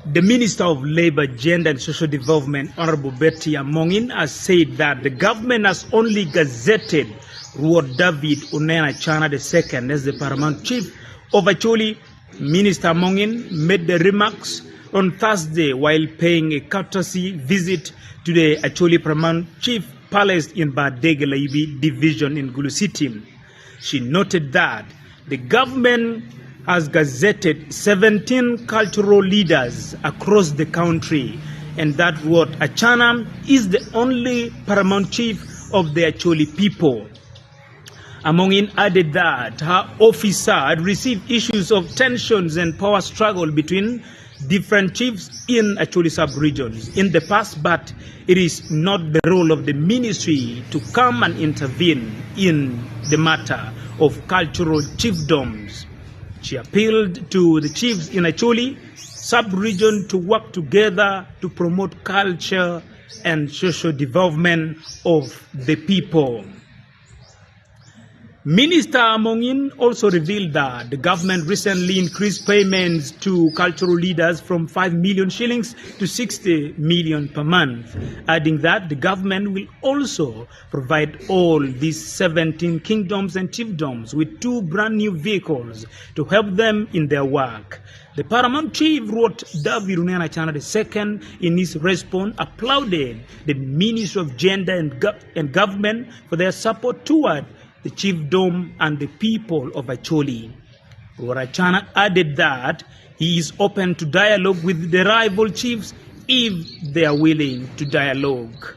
The Minister of Labour, Gender and Social Development, Honorable Betty Amongi, has said that the government has only gazetted Rwot David Onen Acana II as the Paramount Chief of Acholi. Minister Amongi made the remarks on Thursday while paying a courtesy visit to the Acholi Paramount Chief Palace in Badege Division in Gulu City. She noted that the government has gazetted 17 cultural leaders across the country and that Rwot Acana is the only Paramount Chief of the Acholi people. Amongi added that her office had received issues of tensions and power struggle between different chiefs in Acholi sub-regions in the past, but it is not the role of the ministry to come and intervene in the matter of cultural chiefdoms. She appealed to the chiefs in Acholi sub-region to work together to promote culture and social development of the people. Minister Amongi also revealed that the government recently increased payments to cultural leaders from 5 million shillings to 60 million per month, adding that the government will also provide all these 17 kingdoms and chiefdoms with 2 brand new vehicles to help them in their work. The Paramount Chief Rwot David Onen Acana II, in his response, applauded the Ministry of Gender and Government for their support toward the chiefdom and the people of Acholi. Rwot Acana added that he is open to dialogue with the rival chiefs if they are willing to dialogue.